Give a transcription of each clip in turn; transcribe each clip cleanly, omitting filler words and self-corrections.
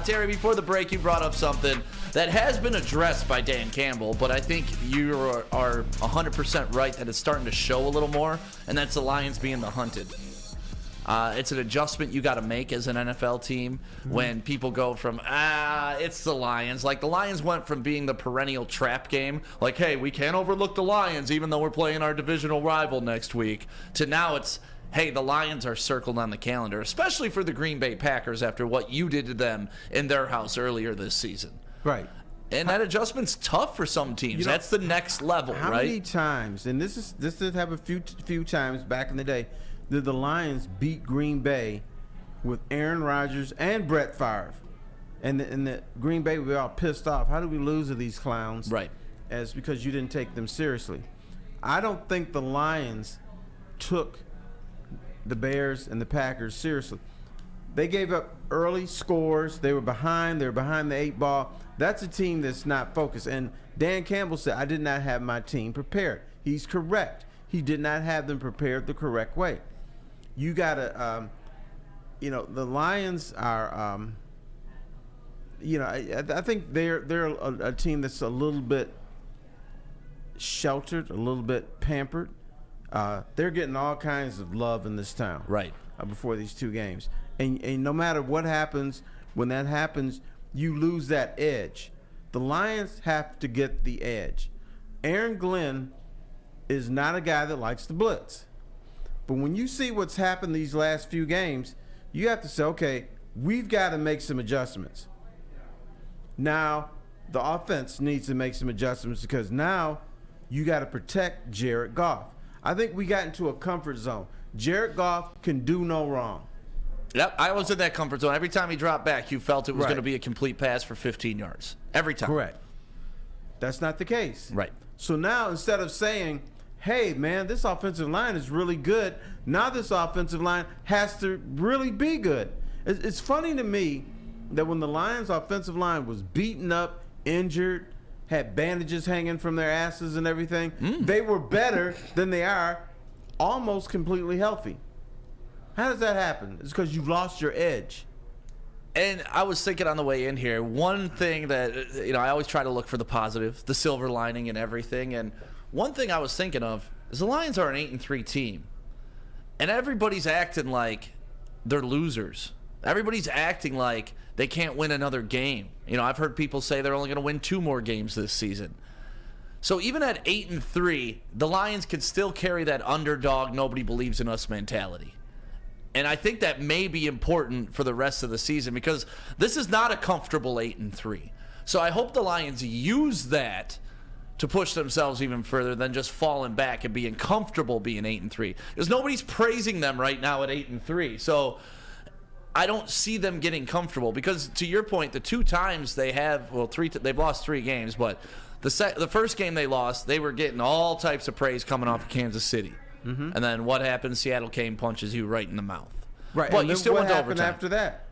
Terry, before the break, you brought up something that has been addressed by Dan Campbell, but I think you are 100% right that it's starting to show a little more, and that's the Lions being the hunted. It's an adjustment you got to make as an NFL team when people go from, it's the Lions. Like, the Lions went from being the perennial trap game, like, hey, we can't overlook the Lions even though we're playing our divisional rival next week, to now it's, hey, the Lions are circled on the calendar, especially for the Green Bay Packers after what you did to them in their house earlier this season. Right. And that adjustment's tough for some teams. That's the next level, how right? How many times, and this did happen a few times back in the day, did the Lions beat Green Bay with Aaron Rodgers and Brett Favre? And the Green Bay would be all pissed off. How did we lose to these clowns? Right. As because you didn't take them seriously. I don't think the Lions took the Bears and the Packers seriously. They gave up early scores. They were behind. They were behind the 8 ball. That's a team that's not focused. And Dan Campbell said, I did not have my team prepared. He's correct. He did not have them prepared the correct way. You got to, the Lions are, I think they're a team that's a little bit sheltered, a little bit pampered. They're getting all kinds of love in this town. Right. Before these 2 games. And no matter what happens, when that happens, you lose that edge. The Lions have to get the edge. Aaron Glenn is not a guy that likes to blitz. But when you see what's happened these last few games, you have to say, okay, we've got to make some adjustments. Now, the offense needs to make some adjustments because now you got to protect Jared Goff. I think we got into a comfort zone. Jared Goff can do no wrong. Yep, I was in that comfort zone. Every time he dropped back, you felt it was going to be a complete pass for 15 yards. Every time. Correct. That's not the case. Right. So now instead of saying, hey, man, this offensive line is really good, now this offensive line has to really be good. It's funny to me that when the Lions' offensive line was beaten up, injured, had bandages hanging from their asses and everything, they were better than they are almost completely healthy. How does that happen? It's because you've lost your edge. And I was thinking on the way in here, one thing that, I always try to look for the positive, the silver lining and everything. And one thing I was thinking of is the Lions are an 8-3 team. And everybody's acting like they're losers. Everybody's acting like they can't win another game. I've heard people say they're only going to win 2 more games this season. So even at 8-3, the Lions can still carry that underdog, nobody believes in us mentality. And I think that may be important for the rest of the season because this is not a comfortable 8-3. So I hope the Lions use that to push themselves even further than just falling back and being comfortable being 8-3. Because nobody's praising them right now at 8-3. So I don't see them getting comfortable because, to your point, the 2 times they have, they've lost 3 games, but the first game they lost, they were getting all types of praise coming off of Kansas City. Mm-hmm. And then what happened? Seattle came, punches you right in the mouth. Right. But and you still what went to happened overtime. After that?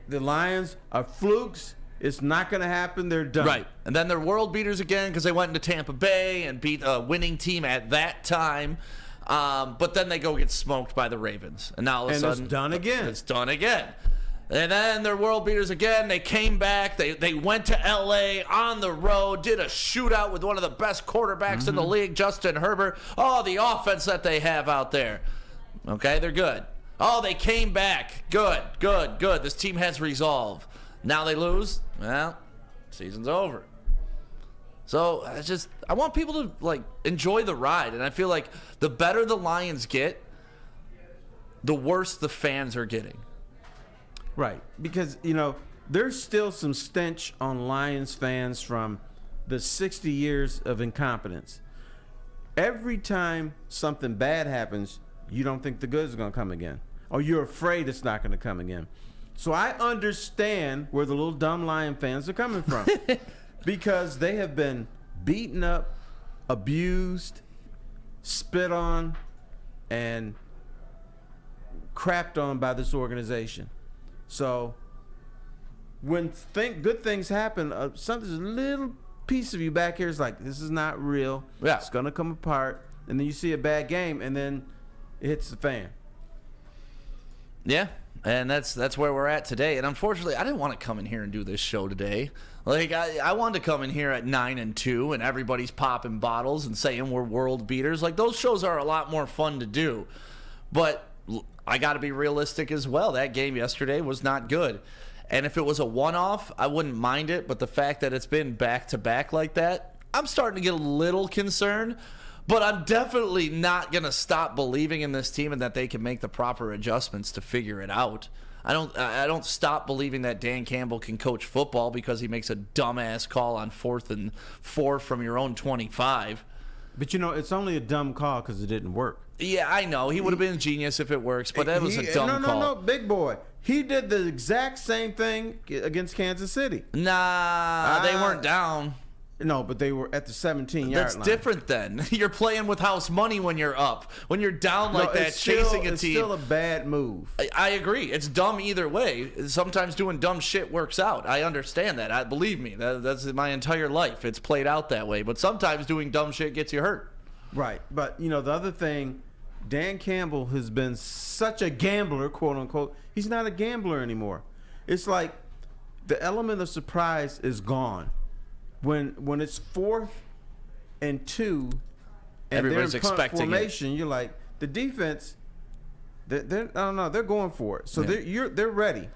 The Lions are flukes. It's not going to happen. They're done. Right. And then they're world beaters again because they went into Tampa Bay and beat a winning team at that time. But then they go get smoked by the Ravens. And now all of a sudden, it's done again. It's done again. And then they're world beaters again. They came back. They went to L.A. on the road, did a shootout with one of the best quarterbacks in the league, Justin Herbert. Oh, the offense that they have out there. Okay, they're good. Oh, they came back. Good. This team has resolve. Now they lose. Well, season's over. So I want people to enjoy the ride. And I feel like the better the Lions get, the worse the fans are getting. Right, because, there's still some stench on Lions fans from the 60 years of incompetence. Every time something bad happens, you don't think the good is going to come again, or you're afraid it's not going to come again. So I understand where the little dumb Lion fans are coming from because they have been beaten up, abused, spit on, and crapped on by this organization. So when good things happen, something's a little piece of you back here is like, this is not real. Yeah. It's going to come apart. And then you see a bad game, and then it hits the fan. Yeah. And that's where we're at today. And unfortunately, I didn't want to come in here and do this show today. Like I wanted to come in here at 9-2, and everybody's popping bottles and saying we're world beaters. Like those shows are a lot more fun to do. But I got to be realistic as well. That game yesterday was not good. And if it was a one-off, I wouldn't mind it. But the fact that it's been back-to-back like that, I'm starting to get a little concerned. But I'm definitely not going to stop believing in this team and that they can make the proper adjustments to figure it out. I don't stop believing that Dan Campbell can coach football because he makes a dumbass call on 4th and 4 from your own 25. But, it's only a dumb call because it didn't work. Yeah, I know. He would have been a genius if it works, but that was a dumb call. No, big boy. He did the exact same thing against Kansas City. Nah, they weren't down. No, but they were at the 17-yard line. That's different then. You're playing with house money when you're up. When you're down like that, chasing a team. It's still a bad move. I agree. It's dumb either way. Sometimes doing dumb shit works out. I understand that. Believe me, that's my entire life. It's played out that way. But sometimes doing dumb shit gets you hurt. Right. But, the other thing, Dan Campbell has been such a gambler, quote unquote. He's not a gambler anymore. It's like the element of surprise is gone. When it's 4th and 2, and everybody's they're in punt expecting formation, you're like the defense. I don't know. They're going for it. So they're ready.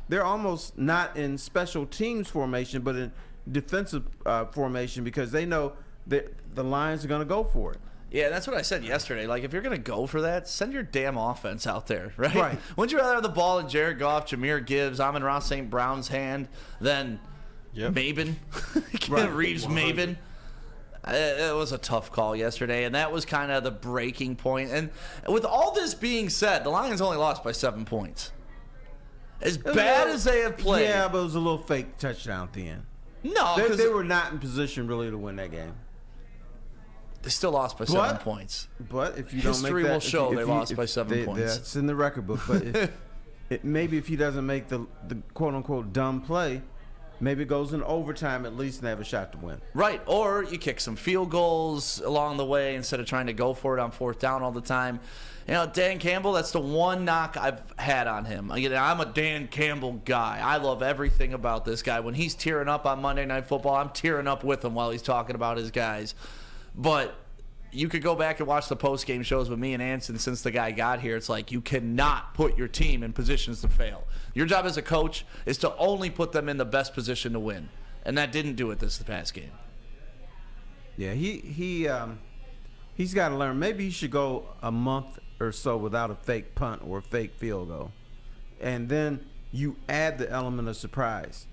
They're almost not in special teams formation, but in defensive formation because they know that the Lions are going to go for it. Yeah, that's what I said yesterday. Like, if you're going to go for that, send your damn offense out there, right? Right. Wouldn't you rather have the ball in Jared Goff, Jahmyr Gibbs, Amon-Ra St. Brown's hand than Maben? Right. Reeves Maben? It was a tough call yesterday, and that was kind of the breaking point. And with all this being said, the Lions only lost by 7 points. As bad as they have played. Yeah, but it was a little fake touchdown at the end. No, they were not in position really to win that game. They still lost by 7 points. But if you don't make that, history will show they lost by 7 points. That's in the record book. But maybe if he doesn't make the quote unquote dumb play, maybe it goes in overtime at least and they have a shot to win. Right, or you kick some field goals along the way instead of trying to go for it on 4th down all the time. Dan Campbell, that's the one knock I've had on him. I'm a Dan Campbell guy. I love everything about this guy. When he's tearing up on Monday Night Football, I'm tearing up with him while he's talking about his guys. But you could go back and watch the post-game shows with me and Anson since the guy got here. It's like you cannot put your team in positions to fail. Your job as a coach is to only put them in the best position to win. And that didn't do it this past game. Yeah, he's got to learn. Maybe he should go a month or so without a fake punt or a fake field goal. And then you add the element of surprise.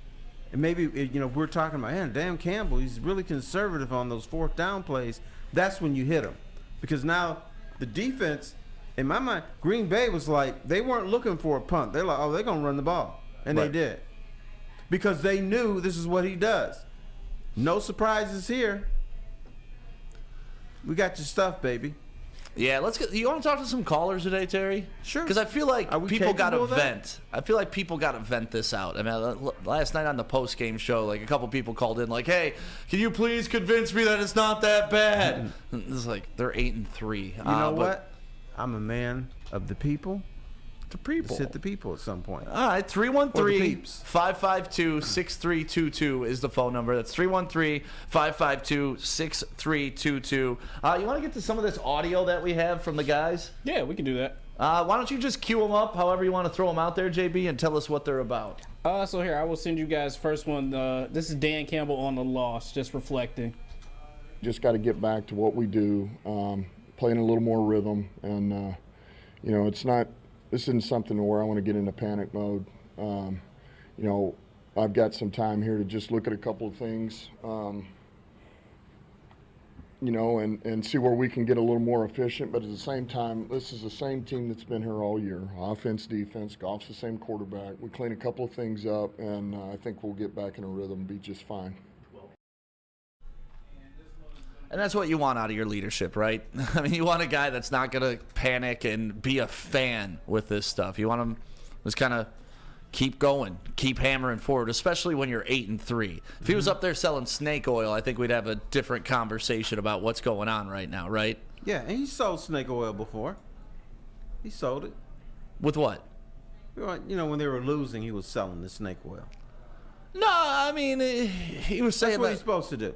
And maybe, we're talking about, Dan Campbell, he's really conservative on those 4th down plays. That's when you hit him. Because now the defense, in my mind, Green Bay was like, they weren't looking for a punt. They're like, they're going to run the ball. And They did. Because they knew this is what he does. No surprises here. We got your stuff, baby. Yeah, let's get. You want to talk to some callers today, Terry? Sure. Because I feel like people got to vent. I feel like people got to vent this out. I mean, last night on the post-game show, like a couple people called in, like, "Hey, can you please convince me that it's not that bad?" It's like they're 8-3. You know what? I'm a man of the people. The people. Let's hit the people at some point. All right, 313-552-6322 is the phone number. That's 313-552-6322. You want to get to some of this audio that we have from the guys? Yeah, we can do that. Why don't you just cue them up, however you want to throw them out there, JB, and tell us what they're about. So here, I will send you guys first one. This is Dan Campbell on the loss, just reflecting. Just got to get back to what we do, playing a little more rhythm, and it's not. This isn't something where I want to get into panic mode. I've got some time here to just look at a couple of things, and see where we can get a little more efficient. But at the same time, this is the same team that's been here all year. Offense, defense, Goff's the same quarterback. We clean a couple of things up, and I think we'll get back in a rhythm and be just fine. And that's what you want out of your leadership, right? I mean, you want a guy that's not going to panic and be a fan with this stuff. You want him just kind of keep going, keep hammering forward, especially when you're 8-3. If he was up there selling snake oil, I think we'd have a different conversation about what's going on right now, right? Yeah, and he sold snake oil before. He sold it. With what? You know, when they were losing, he was selling the snake oil. No, I mean, he was saying That's what that. he's supposed to do.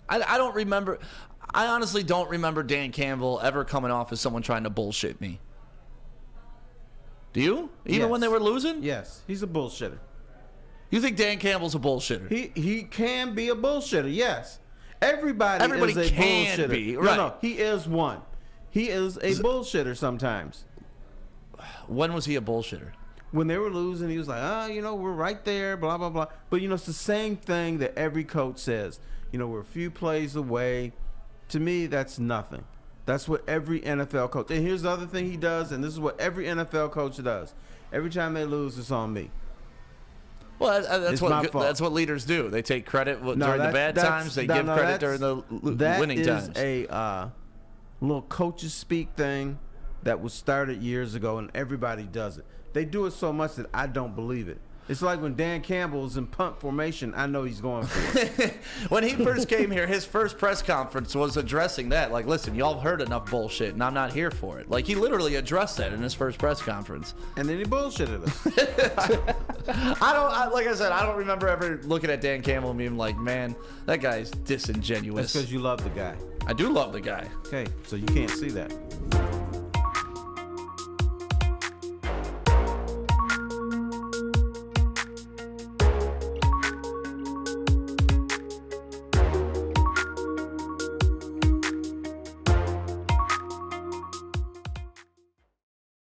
I don't remember. I honestly don't remember Dan Campbell ever coming off as someone trying to bullshit me. Do you? Even when they were losing? Yes, he's a bullshitter. You think Dan Campbell's a bullshitter? He can be a bullshitter. Yes, everybody is a can bullshitter. be, right. No, he is one. He is a bullshitter sometimes. When was he a bullshitter? When they were losing, he was like, you know, we're right there, blah, blah, blah. But, you know, it's the same thing that every coach says. You know, we're a few plays away. To me, that's nothing. That's what every NFL coach. And here's the other thing he does, and this is what every NFL coach does. Every time they lose, it's on me. Well, It's my fault. that's what leaders do. They take credit during the bad times. They give credit during the winning times. That is a little coaches speak thing that was started years ago, and everybody does it. They do it so much that I don't believe it. It's like when Dan Campbell is in punt formation, I know he's going for it. When he first came here, his first press conference was addressing that. Like, listen, y'all heard enough bullshit, and I'm not here for it. Like, he literally addressed that in his first press conference. And then he bullshitted us. Like I said, I don't remember ever looking at Dan Campbell and being like, man, that guy's disingenuous. That's because you love the guy. I do love the guy. Okay, so you can't see that.